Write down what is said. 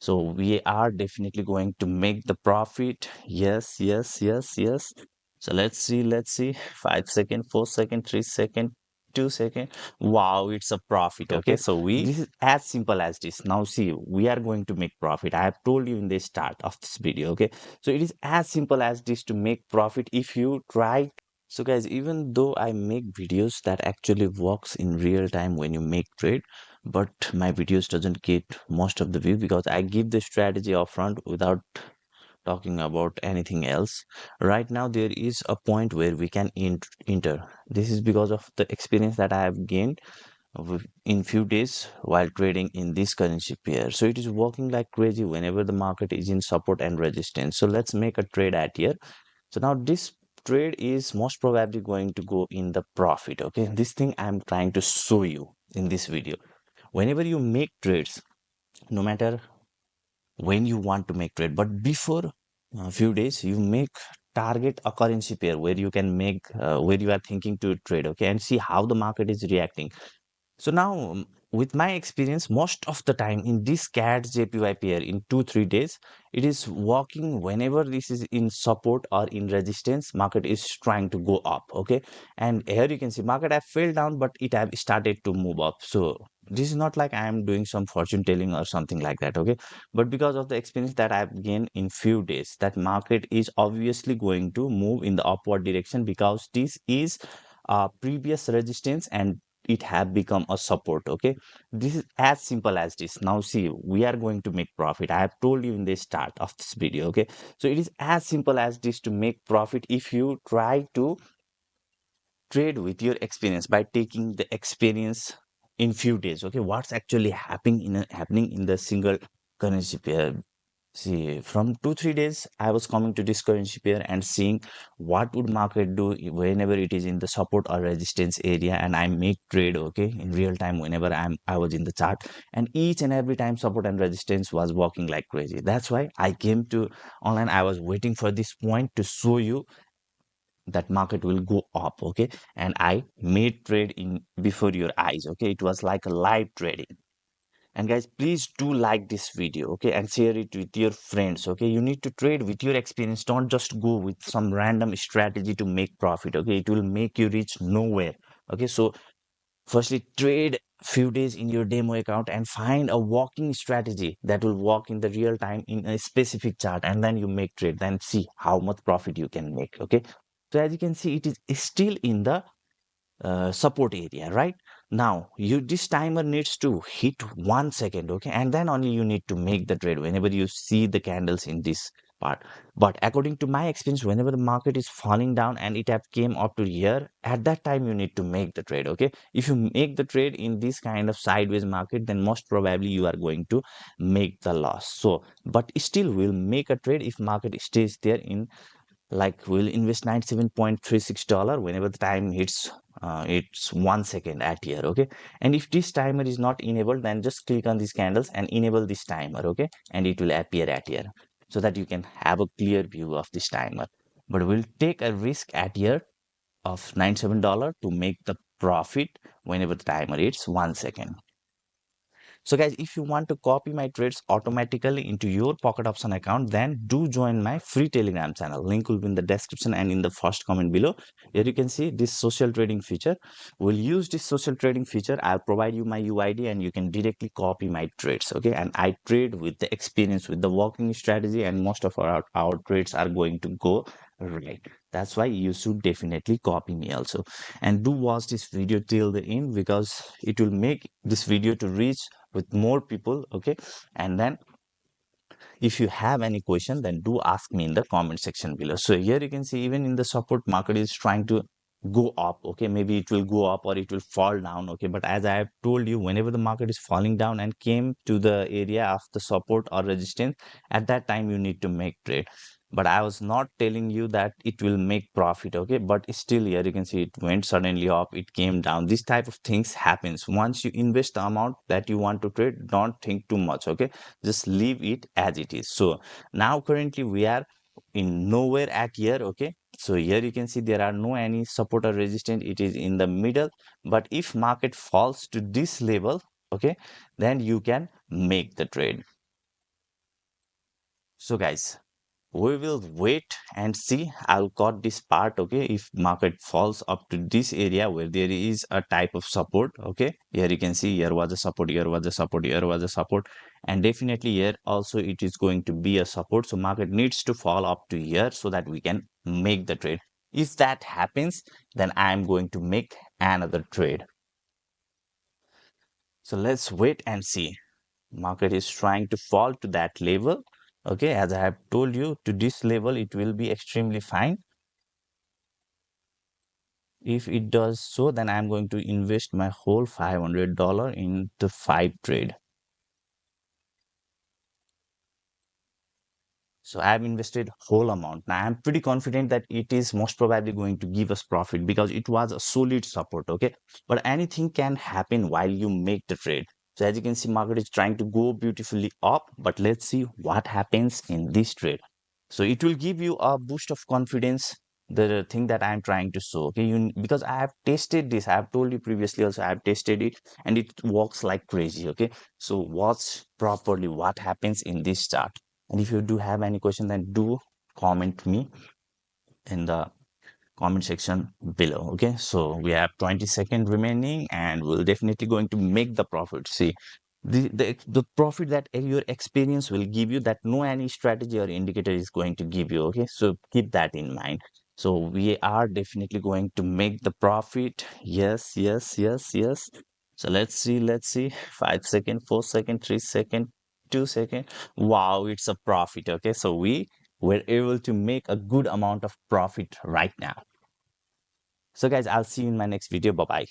So we are definitely going to make the profit. Yes, yes, yes, yes. So let's see. 5 second, 4 second, 3 second, 2 second. Wow, it's a profit. Okay, so this is as simple as this. Now see, we are going to make profit. I have told you in the start of this video. Okay, so it is as simple as this to make profit if you try. So guys, even though I make videos that actually works in real time when you make trade, but my videos doesn't get most of the view because I give the strategy upfront without talking about anything else. Right now there is a point where we can enter. This is because of the experience that I have gained in few days while trading in this currency pair. So it is working like crazy whenever the market is in support and resistance. So let's make a trade at here. So now this trade is most probably going to go in the profit. Okay, this thing I'm trying to show you in this video. Whenever you make trades, no matter when you want to make trade, but before a few days you make target a currency pair where you can make where you are thinking to trade, okay, and see how the market is reacting. So now, with my experience, most of the time in this CAD JPY pair in 2 3 days, it is working whenever this is in support or in resistance. Market is trying to go up, okay, and here you can see market have fell down, but it have started to move up. So this is not like I am doing some fortune telling or something like that, okay, but because of the experience that I've gained in few days, that market is obviously going to move in the upward direction because this is previous resistance and it have become a support. Okay, this is as simple as this. Now see, we are going to make profit. I have told you in the start of this video. Okay, so it is as simple as this to make profit if you try to trade with your experience by taking the experience in few days. Okay, what's actually happening in the single currency pair. See, from 2 3 days, I was coming to this currency pair and seeing what would market do whenever it is in the support or resistance area, and I make trade, okay, in real time whenever I was in the chart, and each and every time support and resistance was working like crazy. That's why I came to online. I was waiting for this point to show you that market will go up, okay, and I made trade in before your eyes, okay. It was like a live trading. And guys, please do like this video, okay, and share it with your friends, okay. You need to trade with your experience. Don't just go with some random strategy to make profit, okay. It will make you reach nowhere, okay. So firstly, trade few days in your demo account and find a walking strategy that will work in the real time in a specific chart, and then you make trade, then see how much profit you can make, okay. So as you can see, it is still in the support area. Right now, you this timer needs to hit 1 second, okay, and then only you need to make the trade whenever you see the candles in this part. But according to my experience, whenever the market is falling down and it have came up to here, at that time you need to make the trade, okay. If you make the trade in this kind of sideways market, then most probably you are going to make the loss. So but still we'll make a trade if market stays there in, like, we'll invest $97.36 whenever the time hits it's 1 second at here, okay. And if this timer is not enabled, then just click on these candles and enable this timer, okay, and it will appear at here so that you can have a clear view of this timer. But we'll take a risk at here of $97 to make the profit whenever the timer hits 1 second. So guys, if you want to copy my trades automatically into your pocket option account, then do join my free Telegram channel. Link will be in the description and in the first comment below. Here you can see this social trading feature. We'll use this social trading feature. I'll provide you my UID and you can directly copy my trades. Okay, and I trade with the experience, with the working strategy, and most of our trades are going to go right. That's why you should definitely copy me also. And do watch this video till the end because it will make this video to reach with more people, okay. And then if you have any question, then do ask me in the comment section below. So here you can see even in the support, market is trying to go up, okay. Maybe it will go up or it will fall down, okay. But as I have told you, whenever the market is falling down and came to the area of the support or resistance, at that time you need to make trade. But I was not telling you that it will make profit, okay. But still, here you can see it went suddenly up, it came down. This type of things happens once you invest the amount that you want to trade. Don't think too much, okay. Just leave it as it is. So now currently we are in nowhere at here, okay. So here you can see there are no any support or resistance, it is in the middle. But if market falls to this level, okay, then you can make the trade. So guys, we will wait and see. I'll cut this part, okay? If market falls up to this area where there is a type of support, okay? Here you can see here was a support, here was a support, here was a support, and definitely here also it is going to be a support. So market needs to fall up to here so that we can make the trade. If that happens, then I'm going to make another trade. So let's wait and see. Market is trying to fall to that level. Okay, as I have told you, to this level it will be extremely fine. If it does so, then I'm going to invest my whole $500 in the 5 trade. So I have invested whole amount. Now I'm pretty confident that it is most probably going to give us profit because it was a solid support. Okay, but anything can happen while you make the trade. So as you can see, market is trying to go beautifully up, but let's see what happens in this trade. So it will give you a boost of confidence, the thing that I'm trying to show. Okay, because I have tested this, I have told you previously also, I have tested it and it works like crazy. Okay, so watch properly what happens in this chart. And if you do have any question, then do comment me in the comment section below. Okay, so we have 20 seconds remaining and we're definitely going to make the profit. See, the profit that your experience will give you, that no any strategy or indicator is going to give you. Okay, so keep that in mind. So we are definitely going to make the profit. Yes, yes, yes, yes. So let's see 5 seconds, 4 seconds, 3 seconds, 2 seconds. Wow, it's a profit. Okay, so we were able to make a good amount of profit right now. So guys, I'll see you in my next video. Bye bye.